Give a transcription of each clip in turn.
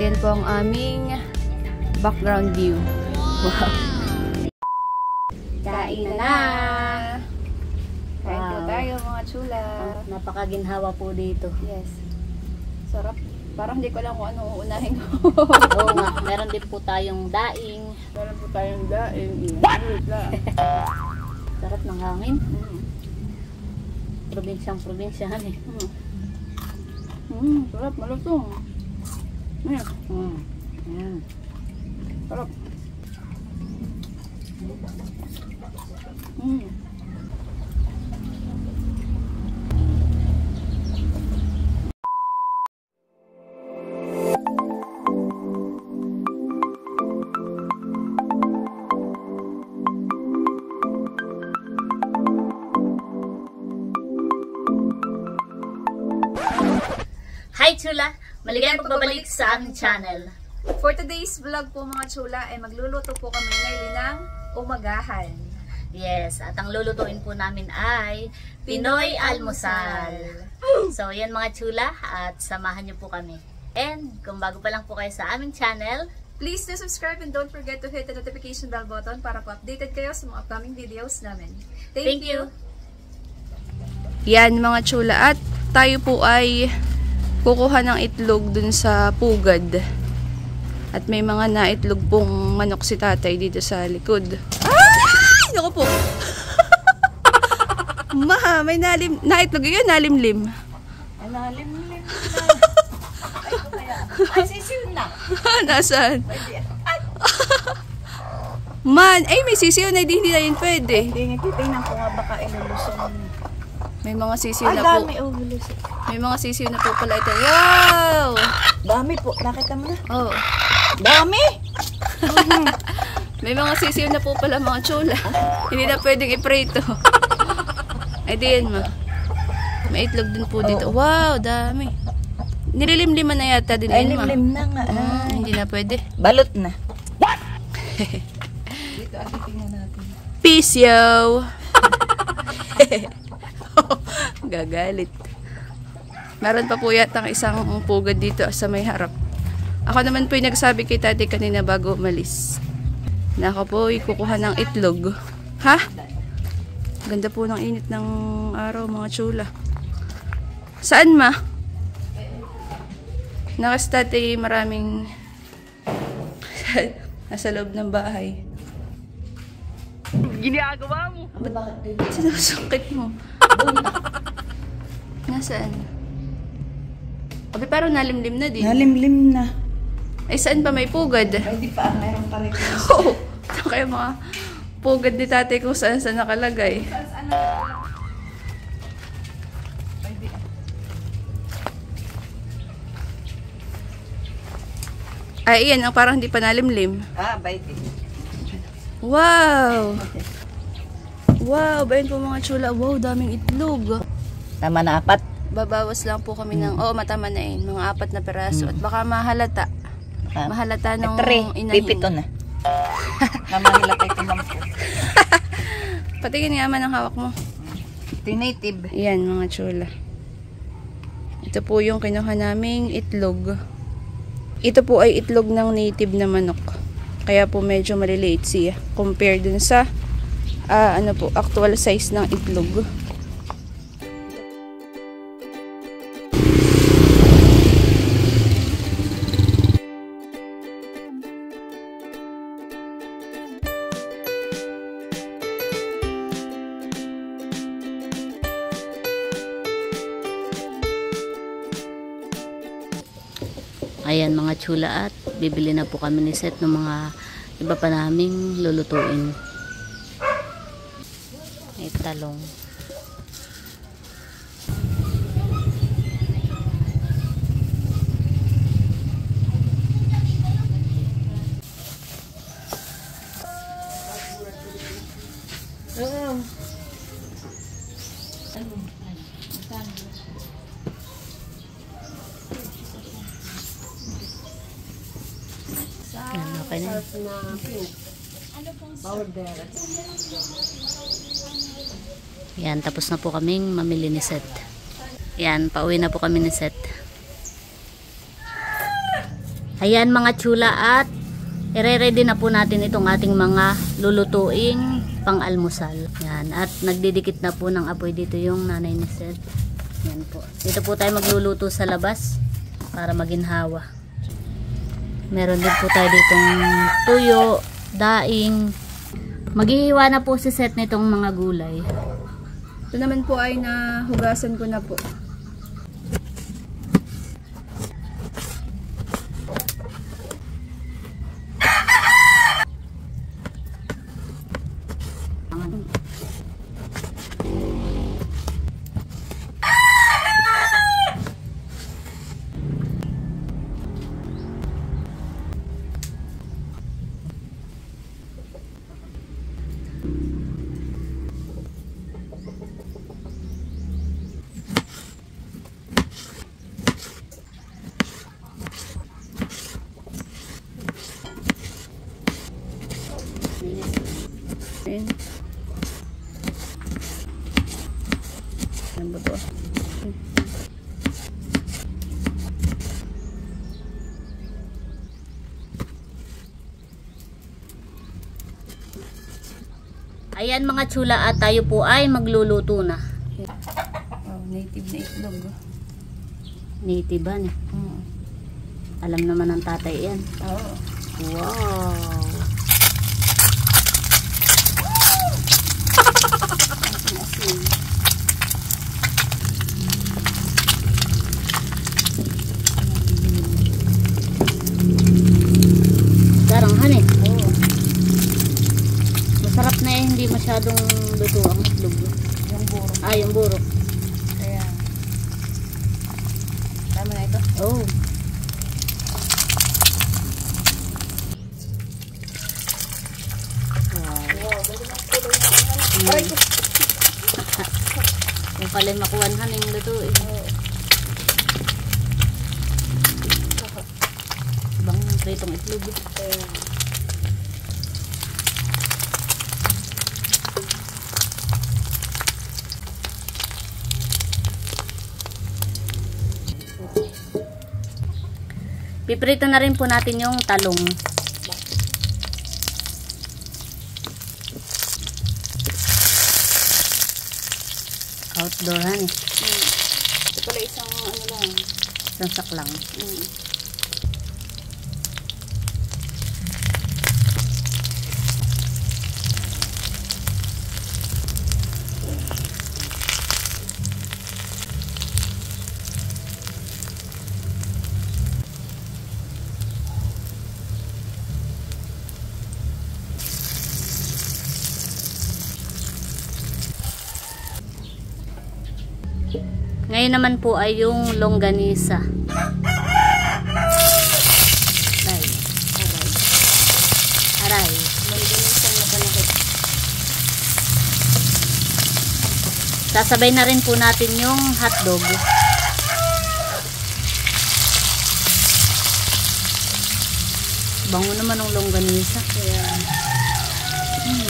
At yan po ang aming background view. Wow! Kain na! Kain po tayo mga chula. Napakaginhawa po dito. Yes. Sarap. Parang hindi ko lang kung ano uunahin ko. Oo nga, meron din po tayong daing. Meron po tayong daing. Sarap ng hangin. Probinsyang-probinsyahan eh. Sarap, malutong. Sarap. Hi chula! Maligayang pagbabalik sa aming channel. For today's vlog po mga chula ay magluluto po kami ngayon ng umagahan. Yes, at ang lulutuin po namin ay Pinoy Almusal. So yan mga chula, at samahan niyo po kami. And kung bago pa lang po kayo sa aming channel, Please do subscribe and don't forget to hit the notification bell button para po updated kayo sa mga upcoming videos namin. Thank you! Yan mga chula, at tayo po ay kukuha ng itlog dun sa pugad. At may mga naitlog pong manok si tatay dito sa likod. Ay! Naku po! Ma, may naitlog yun, nalimlim. nalimlim na. Ay, kaya. Ay, sisiw na. Nasaan? Man, ay may sisiw na, hindi na yun pwede. Hindi, titingnan ko nga baka ilulusong. May mga sisiw na po. Dami, lulusong. May mga sisiw na po pala ito. Wow! Dami po, nakita mo na? Oh. Dami! May mga sisiw na po pala mga chula. Hindi na pwedeng iprito. Ay, diyan ma. May itlog din po dito. Wow, dami. Nililimliman na yata din Ay, ma. limlim na nga. Hindi na pwede. Balot na. Dito, tingnan natin. Peace, yo! Gagalit. Meron pa po yata isang pugad dito sa may harap. Ako naman po yung nagsabi kay tatay kanina bago umalis. Na ako po kukuha ng itlog. Ha? Ganda po ng init ng araw mga chula. Saan ma? Nakas tatay maraming nasa loob ng bahay. Ginagawa mo? Bakit? Sinusungkit mo. Nasaan? Abi, parang nalimlim na din. Nalimlim na. Ay, saan pa may pugad? Ay, di pa. Mayroon pa rin. Oo. Ito kayo mga pugad ni tatay kung saan nakalagay. Ay, iyan. Ang parang hindi pa nalimlim. Baiti. Wow! Wow, bayan po mga chula. Wow, daming itlog. Tama na 4. Babawas lang po kami ng, matama na yun, mga 4 na peraso. At baka mahalata. Mahalata nung 3. inahin. Pipito na. Namahilata ito lang po. Patingin nga man ang hawak mo. Ito native. Yan mga chula. Ito po yung kinuha naming itlog. Ito po ay itlog ng native na manok. Kaya po medyo maliliit siya. Compare dun sa actual size ng itlog. Ayan mga chula, at bibili na po kami ni Seth ng mga iba pa naming lulutuin. May talong. Okay na. Yan, tapos na po kaming mamili ni Seth. Yan, pauwi na po kami ni Seth. Ayan mga chula, at ire-ready na po natin itong ating mga lulutuing pang-almusal. Yan, at nagdidikit na po ng apoy dito yung nanay ni Seth. Yan po. Dito po tayo magluluto sa labas para maginhawa. Meron din po tayo ditong tuyo, daing. Maghihiwa na po si Seth nitong mga gulay. Ito naman po ay nahugasan ko na po. Ayan. Ano ba ito? Ayan mga chula, at tayo po ay magluluto na. Oh, native na itlog. Native ba ne? Alam naman ng tatay yan. Oo. Wow! Garanghan eh. Oo. Masarap na eh, hindi masyadong luto ang itlog. Yung buro. Ah, yung buro. Kaya. Tama na ito. Oh. Wow, ganda ng kulay na. Aray ko. Yung pala makuwanhan yung luto eh. Bang ng pritong itlog. Piprito na rin po natin yung talong. Outdoor han eh. Ito pala isang ano lang. Isang sak lang. Ngayon naman po ay yung longganisa. Aray. Aray. Longganisa na panakit. Sasabay na rin po natin yung hotdog. Bango naman ng longganisa. Kaya.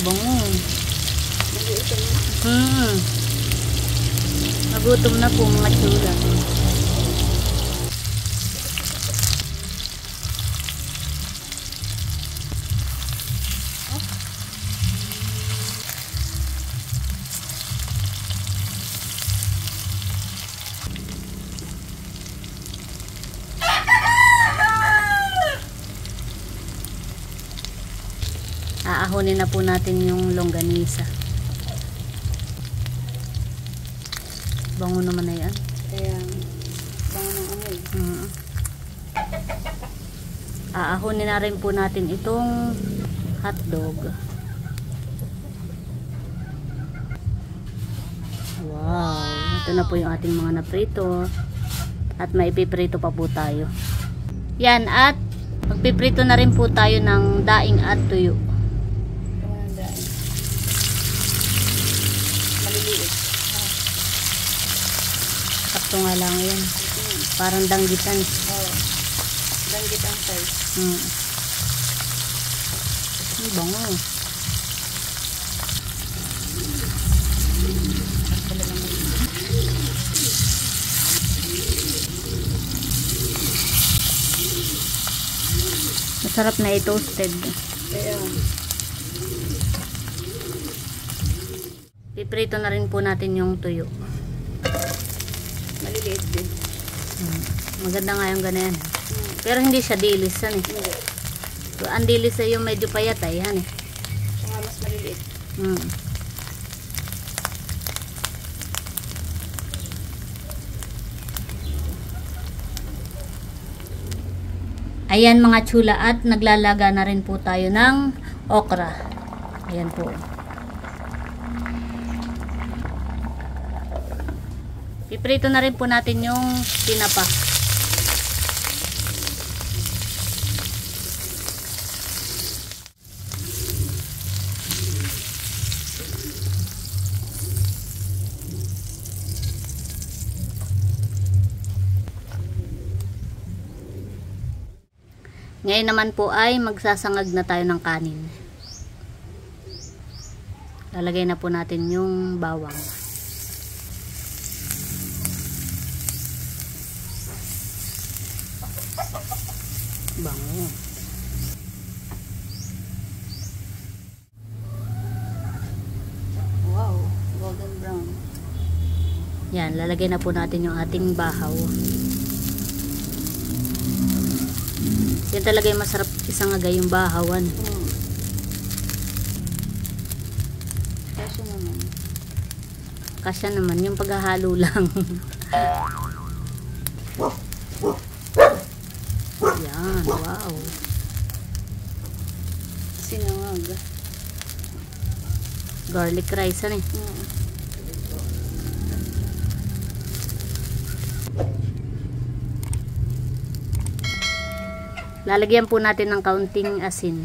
Bango. Nag-iitan na. Nagutom na po mga chula. Aahonin na po natin yung longganisa. Bango naman na yan. Kaya. Bango ng amoy. Aahonin na rin po natin itong hotdog. Wow! Ito na po yung ating mga naprito. At maipiprito pa po tayo. Yan, at magpiprito na rin po tayo ng daing at tuyo. Maliliit. Sakto nga lang yan. Parang danggitan. Oo. Danggit ang size. Bango. Masarap na i-toasted. Kaya, Piprito na rin po natin yung tuyo. maliliit din. Maganda nga yung ganyan. Pero hindi siya dilis yan eh. Hindi. So, ang dilis ay yung medyo payatay yan eh. Saka mas maliliit. Ayan mga chula, at naglalaga na rin po tayo ng okra. Ayan po. Piprito na rin po natin yung tinapa. Ngayon naman po ay magsasangag na tayo ng kanin. Lalagay na po natin yung bawang. Bango. Wow, golden brown. Yan, lalagay na po natin yung ating bahaw. Yan talaga yung masarap isangagay yung bahawan. Kasya naman. Kasya naman yung paghahalo lang. Yan, wow. Sinangag. Garlic rice yan eh. Lalagyan po natin ng kaunting asin.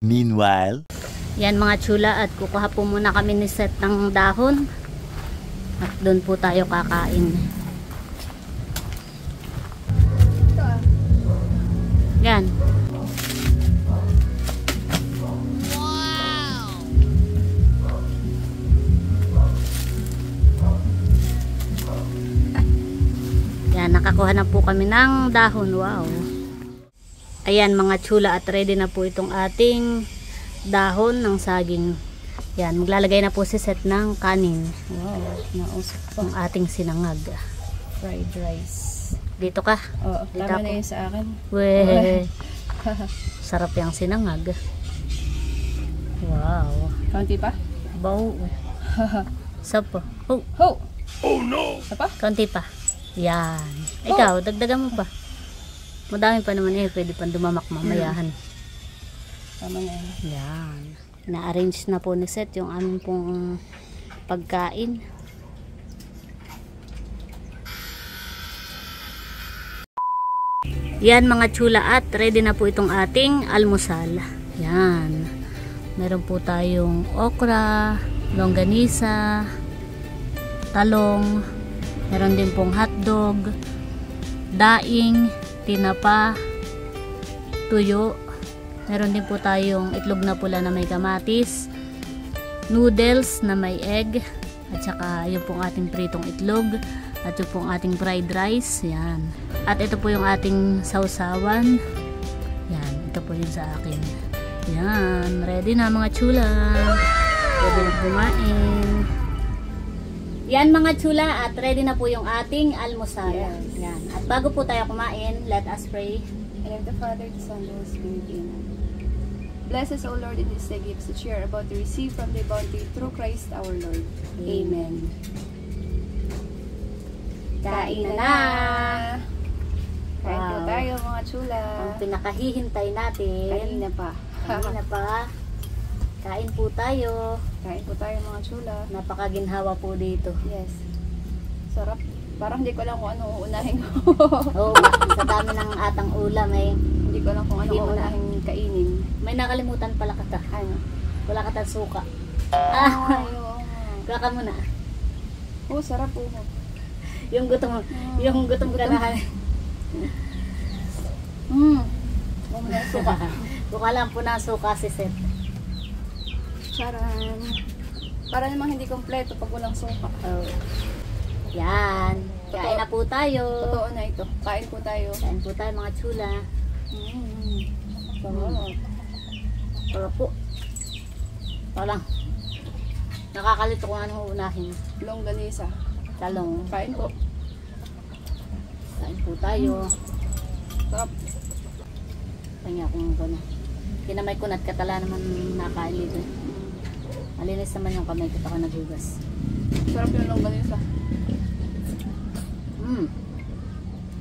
Meanwhile, Yan mga chula, at kukuha po muna kami ni Seth ng dahon. At doon po tayo kakain. Yan. Yan, nakakuha na po kami ng dahon. Wow. Ayan mga chula, at ready na po itong ating dahon ng saging. Yan, maglalagay na po si Seth ng kanin. Wow, nausap pa. Ang ating sinangag. Fried rice. Dito ka. Oo, Dito tama ako. na yun sa akin. Weh. Sarap yung sinangag. Wow. Kaunti pa? Baw. Sapa. Oh, Ho! Oh no! Isa pa? konti pa. Yan. Ikaw, dagdagan mo pa. Madami pa naman eh. Pwede pang dumamak mamayahan. Tama na yun. Yan. Na-arrange na po ni Seth yung aming pong pagkain. Yan mga chula, at ready na po itong ating almusal. Yan. Meron po tayong okra, longganisa, talong, meron din pong hotdog, daing, tinapa, tuyo. Meron din po tayong itlog na pula na may kamatis, noodles na may egg, at saka yung pong ating pritong itlog, at yung pong ating fried rice. Yan. At ito po yung ating sausawan. Yan. Ito po yung sa akin. Yan. Ready na mga chula. Pwede na kumain. Yan mga chula, at ready na po yung ating almusal. Yes. Yan. At bago po tayo kumain, let us pray. And of the Father, the Son, and the Holy Spirit. Amen. Bless us, O Lord, in this day gifts which we are about to receive from thy bounty through Christ our Lord. Amen. Kain na! Kain po Wow. tayo mga chula. Ang pinakahihintay natin. Kanina pa. Kanina pa. Kain po tayo. Kain po tayo mga chula. Napakaginhawa po dito. Yes. Sarap. Parang hindi ko alam kung ano uunahin ko. Oo nga, sa dami ng atang ulam eh. Hindi ko alam kung ano Hindi mo uunahin kainin. May nakalimutan pala kata. Ano? Wala kata suka. Ay, oo. Kuha ka muna. Oh, sarap po. Yung gutom ka na. Huwag mo na yung suka. Buka lang po na suka si Seth. Charan. Para namang hindi kompleto pag walang suka. Oh. Yan. Kain na po tayo. Totoo na ito. Kain po tayo. Kain po tayo mga chula. Sarap. Sarap po. Parang nakakalito kung anong uunahin. Longganisa. Talong. Kain po. Kain po tayo. Sarap. Kanya kung ano. Kinamay ko na at katala naman nakain dito. Malinis naman yung kamay ko ako naghugas. Sarap yung longganisa.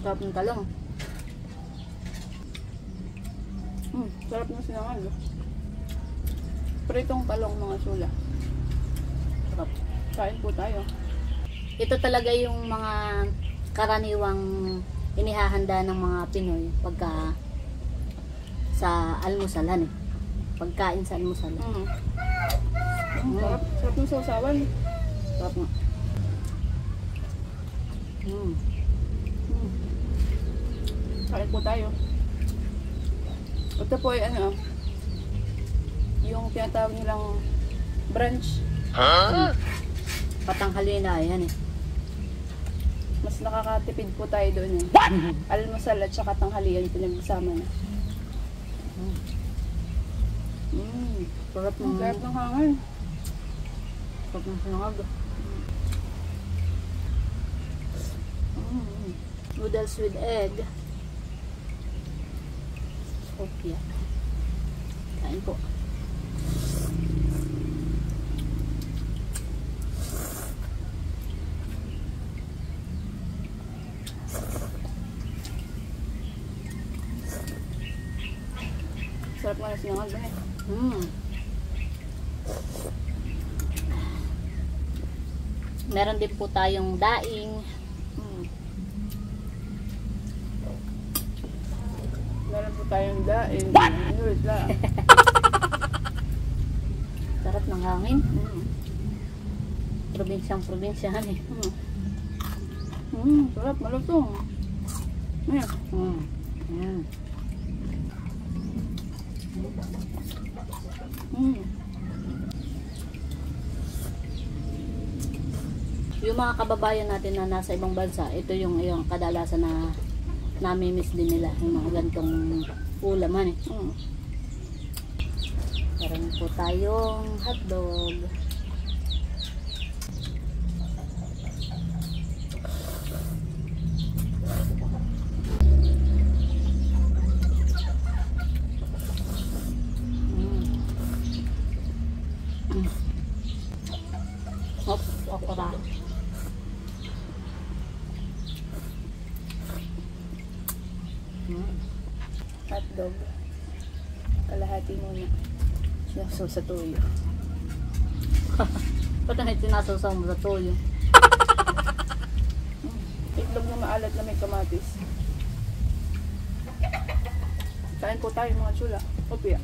Sarap ng talong. Sarap ng sinangal. Pritong talong mga chula. Sarap. Kain po tayo. Ito talaga yung mga karaniwang inihahanda ng mga Pinoy pagka sa almusalan eh. Pagkain sa almusalan. Sarap. Sarap ng sausawan. Sarap nga. Kain po tayo. Ito po ay ano, yung tinatawag nilang brunch. Patanghali na yan eh. Mas nakakatipid po tayo doon eh. Almusal at saka tanghalian pinagsama na. Sarap ng Sarap ng hangin. sarap ng sinangag. Noodles with egg. Okay. Kain po. Sarap nga na sinangag eh. Meron din po tayong daing. Meron po tayong daing. Inulit lang. Sarap ng hangin. Probinsyang-probinsyahan eh. Sarap, malutong. Ayan. Yung mga kababayan natin na nasa ibang bansa, ito yung kadalasan na nami-miss din nila yung mga gantong ulaman eh. Meron po tayong hotdog. Okra. Hotdog. Kalahati muna. Sinasaw sa tuyo. Ba't na sinasaw mo sa toyo? Itlog na maalat na may kamatis. Kain po tayo mga chula. Opya.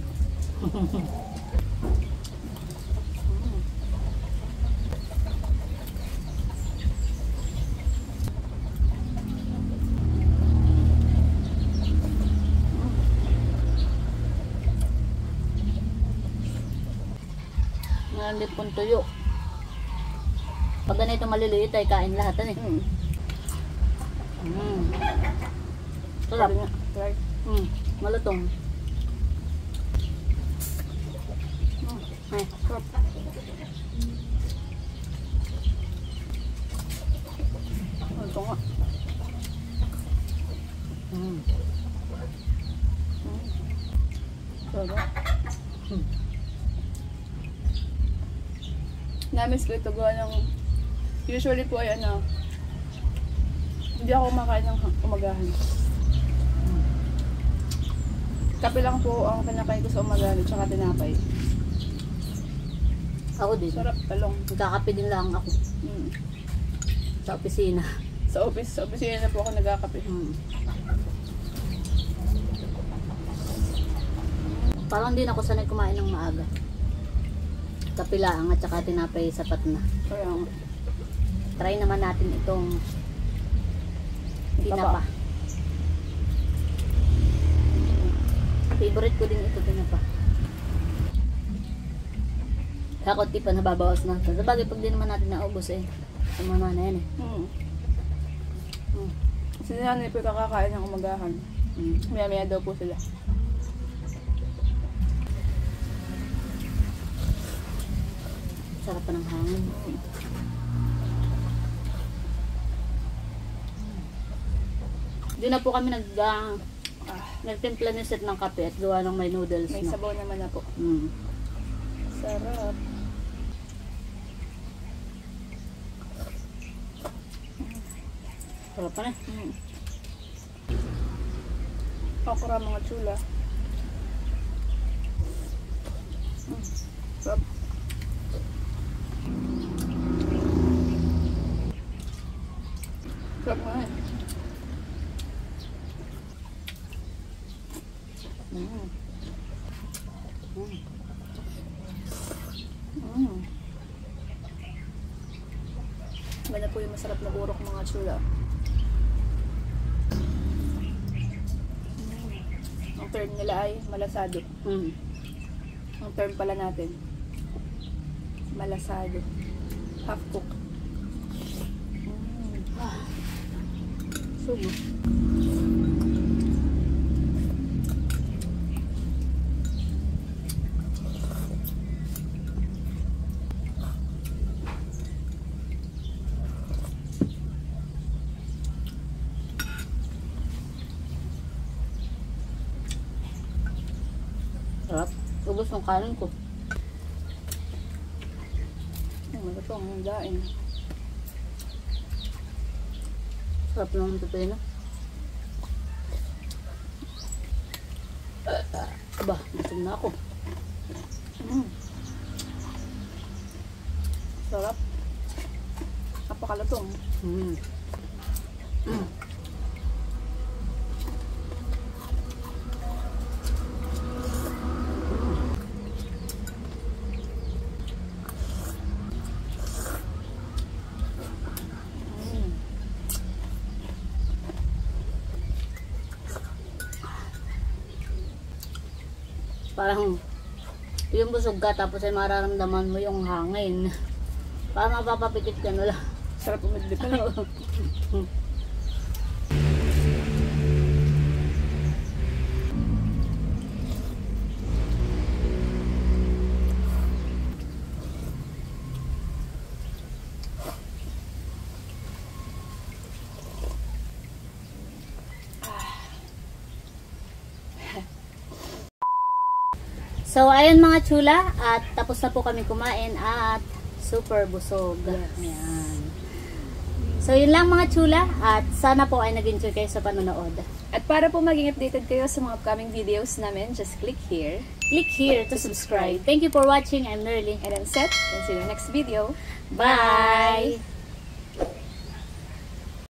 Meron din pong tuyo. Pag ganito maliliit ay kain lahat eh. Sarap. Right. Malutong. Ay, Sarap. Ito nga. Sarap. Namiss ko ito gawa ng usually po ay ano, hindi ako kumakain ng umagahan. Kape lang po ang kinakain ko sa umagahan at saka tinapay. Ako din. Sarap, talong. Nagkakape din lang ako. Sa opisina. Sa opisina na po ako nagkakape. Parang din ako sanay kumain ng maaga. Kapilaang at saka tinapay sapat na. Kaya nga. Try naman natin itong tinapa. Favorite ko din ito, tinapa. Kakot pa nababawas na. Sa bagay, pag di naman natin naubos eh. Sumama na yan eh. Kasi nanay po kakakain ng umagahan. Maya-maya daw po sila. Sarap pa ng hangin. Di na po kami nagtimpla ni set ng kape at gawa ng may noodles. May sabaw naman na po. Sarap. Sarap pa na. Okra mga chula. Sarap. Sarap nga eh. Ganda po yung masarap na urok mga chula. Ang term nila ay malasado. Ang term pala natin, malasado. Half cook. Sumo. Sarap. Ubus ng kanin ko. Ano po ang daing. Sarap naman ito tayo, no? Aba, gutom na ako. Sarap. Napakalatong. Parang yung busog ka tapos ay mararamdaman mo yung hangin. Parang mapapapikit ka na lang. Sarap umidli pa rin. So, ayun mga chula, at tapos na po kami kumain at super busog. Ayan. So, yun lang mga chula, at sana po ay nag-enjoy kayo sa panonood. At para po maging updated kayo sa mga upcoming videos namin, just click here. Click here to subscribe. Thank you for watching. I'm Nerly. And I'm Seth. And see you in the next video. Bye!